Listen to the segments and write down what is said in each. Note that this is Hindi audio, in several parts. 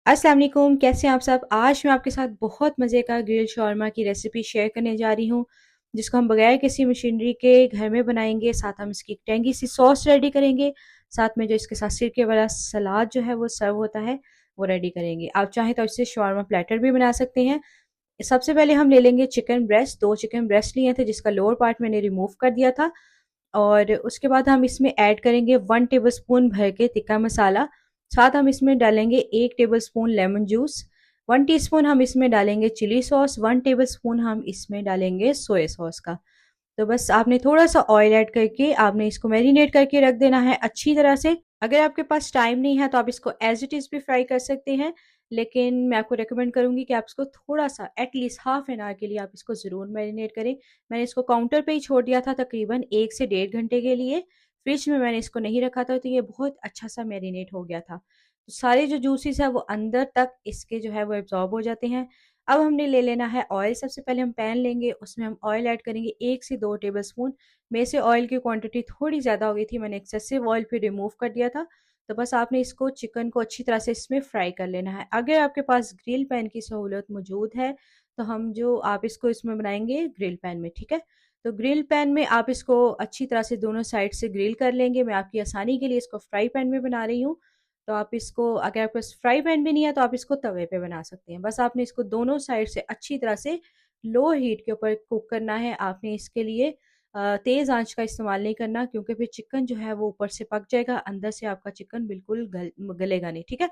अस्सलाम वालेकुम, कैसे हैं आप सब। आज मैं आपके साथ बहुत मज़े का ग्रिल शॉर्मा की रेसिपी शेयर करने जा रही हूँ, जिसको हम बगैर किसी मशीनरी के घर में बनाएंगे। साथ हम इसकी टेंगी सी सॉस रेडी करेंगे, साथ में जो इसके साथ सिरके वाला सलाद जो है वो सर्व होता है वो रेडी करेंगे। आप चाहें तो इससे शॉर्मा प्लेटर भी बना सकते हैं। सबसे पहले हम ले लेंगे चिकन ब्रेस्ट। 2 चिकन ब्रेस्ट लिए थे जिसका लोअर पार्ट मैंने रिमूव कर दिया था। और उसके बाद हम इसमें ऐड करेंगे 1 टेबलस्पून भर के तिक्का मसाला। साथ हम इसमें डालेंगे 1 टेबलस्पून लेमन जूस, 1 टीस्पून हम इसमें डालेंगे चिली सॉस, 1 टेबलस्पून हम इसमें डालेंगे सोया सॉस का। तो बस आपने थोड़ा-सा ऑयल ऐड करके आपने इसको मैरिनेट करके रख देना है अच्छी तरह से। अगर आपके पास टाइम नहीं है तो आप इसको एज़ इट इज़ भी फ्राई कर सकते हैं, लेकिन मैं आपको रिकमेंड करूँगी कि आप इसको थोड़ा-सा एटलीस्ट हाफ एन आवर के लिए आप इसको ज़रूर मैरिनेट करें। मैंने इसको काउंटर पे ही छोड़ दिया था तकरीबन 1 से डेढ़ घंटे के लिए। फ्रिज में मैंने इसको नहीं रखा था, तो ये बहुत अच्छा-सा मैरिनेट हो गया था। तो सारे जो जूसेस हैं वो अंदर तक इसके जो है वो एब्ज़ॉर्ब हो जाते हैं। अब हमने ले लेना है ऑयल। सबसे पहले हम पैन लेंगे, उसमें हम ऑयल ऐड करेंगे 1 से 2 टेबलस्पून। मेरे से ऑयल की क्वांटिटी थोड़ी ज़्यादा हो गई थी, मैंने एक्सेसिव ऑयल फिर रिमूव कर दिया था। तो बस आपने इसको चिकन को अच्छी तरह से इसमें फ्राई कर लेना है। अगर आपके पास ग्रिल पैन की सहूलत मौजूद है, तो हम जो आप इसको इसमें बनाएँगे ग्रिल पैन में, ठीक है? तो ग्रिल पैन में आप इसको अच्छी तरह से दोनों साइड से ग्रिल कर लेंगे। मैं आपकी आसानी के लिए इसको फ्राई पैन में बना रही हूँ। तो आप इसको, अगर आपके पास फ्राई पैन भी नहीं है तो आप इसको तवे पे बना सकते हैं। बस आपने इसको दोनों साइड से अच्छी तरह से लो हीट के ऊपर कुक करना है। आपने इसके लिए तेज़ आंच का इस्तेमाल नहीं करना, क्योंकि फिर चिकन जो है वो ऊपर से पक जाएगा, अंदर से आपका चिकन बिल्कुल गलेगा नहीं, ठीक है?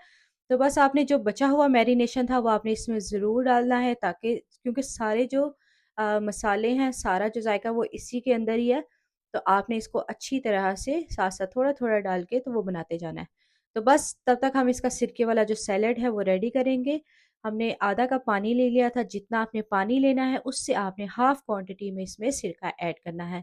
तो बस आपने जो बचा हुआ मैरिनेशन था वो आपने इसमें ज़रूर डालना है, ताकि क्योंकि सारे जो मसाले हैं, सारा जो जायका वो इसी के अंदर ही है। तो आपने इसको अच्छी तरह से साथ-साथ थोड़ा-थोड़ा डाल के तो वो बनाते जाना है। तो बस तब तक हम इसका सिरके वाला जो सैलेड है वो रेडी करेंगे। हमने आधा कप पानी ले लिया था, जितना आपने पानी लेना है उससे आपने हाफ़ क्वांटिटी में इसमें सिरका ऐड करना है।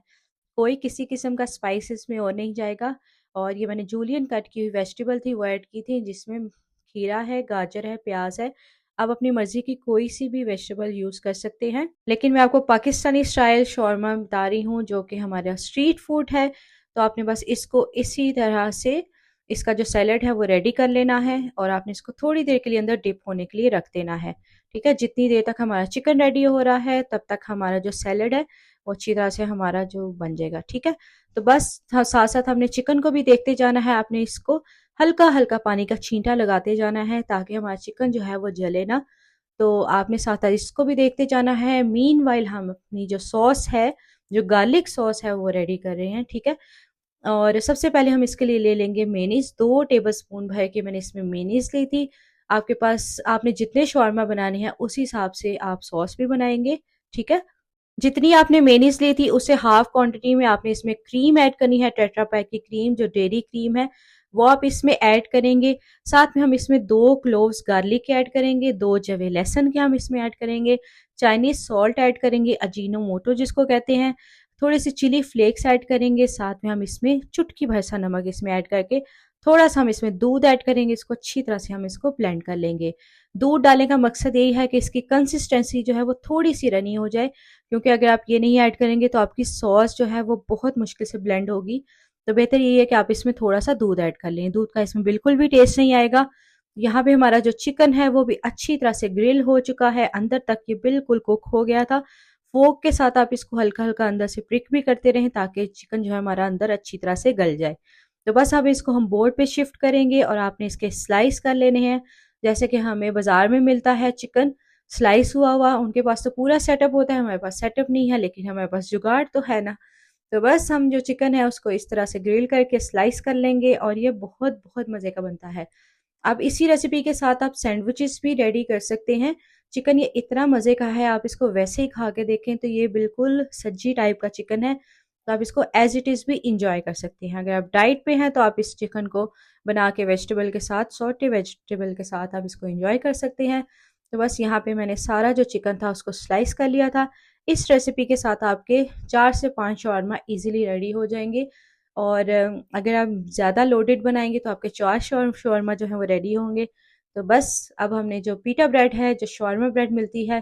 कोई किसी किस्म का स्पाइस इसमें और नहीं जाएगा। और ये मैंने जूलियन कट की हुई वेजिटेबल थी वो ऐड की थी, जिसमें खीरा है, गाजर है, प्याज़ है। आप अपनी मर्ज़ी की कोई-सी भी वेजिटेबल यूज़ कर सकते हैं। लेकिन मैं आपको पाकिस्तानी स्टाइल शौरमा बता रही हूँ, जो कि हमारा स्ट्रीट फूड है। तो आपने बस इसको इसी तरह से इसका जो सैलेड है वो रेडी कर लेना है, और आपने इसको थोड़ी देर के लिए अंदर डिप होने के लिए रख देना है। ठीक है? जितनी देर तक हमारा चिकन रेडी हो रहा है, तब तक हमारा जो सैलेड है वो अच्छी तरह से हमारा जो बन जाएगा, ठीक है? तो बस साथ-साथ हमने चिकन को भी देखते जाना है। आपने इसको हल्का-हल्का पानी का छींटा लगाते जाना है, ताकि हमारा चिकन जो है वो जले ना। तो आपने साथ-साथ इसको भी देखते जाना है। मीनवाइल हम अपनी जो सॉस है, जो गार्लिक सॉस है वो रेडी कर रहे हैं, ठीक है? और सबसे पहले हम इसके लिए ले लेंगे मेयोनीज़। 2 टेबलस्पून भर के मैंने इसमें मेयोनीज़ ली थी। आपके पास आपने जितने शौरमा बनाने हैं उस हिसाब से आप सॉस भी बनाएँगे, ठीक है? जितनी आपने मेयोनीज़ ली थी उससे हाफ क्वांटिटी में आपने इसमें क्रीम ऐड करनी है। टेट्रा पैक की क्रीम, जो डेयरी क्रीम है, वो आप इसमें ऐड करेंगे। साथ में हम इसमें 2 क्लोव्स गार्लिक के ऐड करेंगे, 2 जवे लहसुन के हम इसमें ऐड करेंगे, चाइनीज़ सॉल्ट ऐड करेंगे, अजीनोमोटो जिसको कहते हैं, थोड़े-से चिली फ्लेक्स ऐड करेंगे। साथ में हम इसमें चुटकी भर सा नमक इसमें ऐड करके, थोड़ा-सा हम इसमें दूध ऐड करेंगे। इसको अच्छी तरह से हम इसको ब्लेंड कर लेंगे। दूध डालने का मकसद यही है कि इसकी कंसिस्टेंसी जो है वो थोड़ी-सी रनी हो जाए, क्योंकि अगर आप ये नहीं ऐड करेंगे तो आपकी सॉस जो है वो बहुत मुश्किल से ब्लेंड होगी। तो बेहतर यही है कि आप इसमें थोड़ा-सा दूध ऐड कर लें। दूध का इसमें बिल्कुल भी टेस्ट नहीं आएगा। यहाँ पे हमारा जो चिकन है वो भी अच्छी तरह से ग्रिल हो चुका है, अंदर तक ये बिल्कुल कुक हो गया था। फ़ोर्क के साथ आप इसको हल्का-हल्का अंदर से प्रिक भी करते रहें, ताकि चिकन जो है हमारा अंदर अच्छी तरह से गल जाए। तो बस अब इसको हम बोर्ड पे शिफ्ट करेंगे और आपने इसके स्लाइस कर लेने हैं। जैसे कि हमें बाज़ार में मिलता है चिकन स्लाइस हुआ हुआ, उनके पास तो पूरा सेटअप होता है, हमारे पास सेटअप नहीं है, लेकिन हमारे पास जुगाड़ तो है ना। तो बस हम जो चिकन है उसको इस तरह से ग्रिल करके स्लाइस कर लेंगे, और ये बहुत बहुत मज़े का बनता है। अब इसी रेसिपी के साथ आप सैंडविचेस भी रेडी कर सकते हैं। चिकन ये इतना मज़े का है, आप इसको वैसे ही खा के देखें तो ये बिल्कुल सज्जी टाइप का चिकन है। तो आप इसको एज़ इट इज़ भी इंजॉय कर सकते हैं। अगर आप डाइट पे हैं तो आप इस चिकन को बना के वेजिटेबल के साथ, सॉटे वेजिटेबल के साथ आप इसको इंजॉय कर सकते हैं। तो बस यहाँ पे मैंने सारा जो चिकन था उसको स्लाइस कर लिया था। इस रेसिपी के साथ आपके 4 से 5 शॉर्मा ईज़िली रेडी हो जाएँगे। और अगर आप ज़्यादा लोडेड बनाएँगे तो आपके 4 शॉर्मा जो हैं वो रेडी होंगे। तो बस अब हमने जो पीटा ब्रेड है, जो शॉर्मा ब्रेड मिलती है,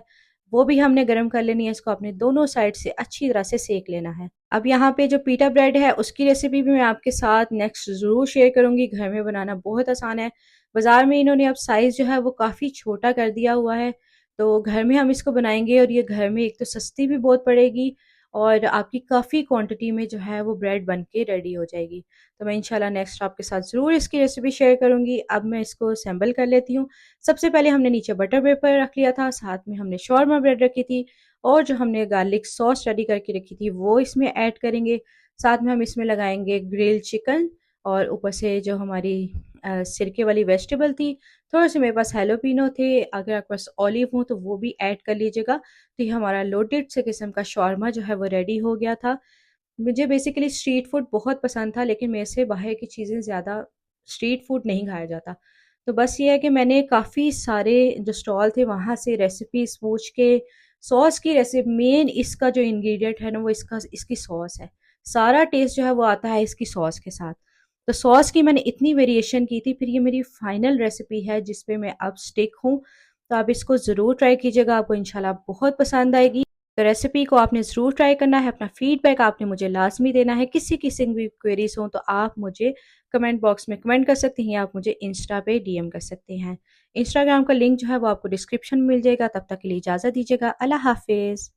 वो भी हमने गरम कर लेनी है। इसको अपने दोनों साइड से अच्छी तरह से सेक लेना है। अब यहाँ पे जो पीटा ब्रेड है उसकी रेसिपी भी मैं आपके साथ नेक्स्ट ज़रूर शेयर करूँगी। घर में बनाना बहुत आसान है। बाज़ार में इन्होंने अब साइज़ जो है वो काफ़ी छोटा कर दिया हुआ है। तो घर में हम इसको बनाएँगे और ये घर में एक तो सस्ती भी बहुत पड़ेगी और आपकी काफ़ी क्वांटिटी में जो है वो ब्रेड बन के रेडी हो जाएगी। तो मैं इंशाल्लाह नेक्स्ट आपके साथ ज़रूर इसकी रेसिपी शेयर करूँगी। अब मैं इसको असेंबल कर लेती हूँ। सबसे पहले हमने नीचे बटर पेपर रख लिया था, साथ में हमने शॉर्मा ब्रेड रखी थी और जो हमने गार्लिक सॉस रेडी करके रखी थी वो इसमें ऐड करेंगे। साथ में हम इसमें लगाएँगे ग्रिल्ड चिकन और ऊपर से जो हमारी सिरके वाली वेजिटेबल थी, थोड़े-से मेरे पास हैलोपिनो थे, अगर आपके पास ऑलिव हो तो वो भी ऐड कर लीजिएगा। तो ये हमारा लोडेड से किस्म का शॉर्मा जो है वो रेडी हो गया था। मुझे बेसिकली स्ट्रीट फूड बहुत पसंद था, लेकिन मेरे से बाहर की चीज़ें ज़्यादा स्ट्रीट फूड नहीं खाया जाता। तो बस ये है कि मैंने काफ़ी सारे जो स्टॉल थे वहाँ से रेसिपीज़ पूछ के सॉस की मेन इसका जो इंग्रीडिएंट है ना वो इसकी सॉस है। सारा टेस्ट जो है वो आता है इसकी सॉस के साथ। तो सॉस की मैंने इतनी वेरिएशन की थी, फिर ये मेरी फाइनल रेसिपी है जिस पे मैं अब स्टिक हूँ। तो आप इसको ज़रूर ट्राई कीजिएगा, आपको इंशाल्लाह बहुत पसंद आएगी। तो रेसिपी को आपने ज़रूर ट्राई करना है, अपना फीडबैक आपने मुझे लाज़मी देना है। किसी किसी भी क्वेरीज़ हों तो आप मुझे कमेंट बॉक्स में कमेंट कर सकती हैं, आप मुझे इंस्टा पे डीएम कर सकती हैं। इंस्टाग्राम का लिंक जो है वो आपको डिस्क्रिप्शन में मिल जाएगा। तब तक के लिए इजाज़त दीजिएगा। अल्लाह हाफ़िज़।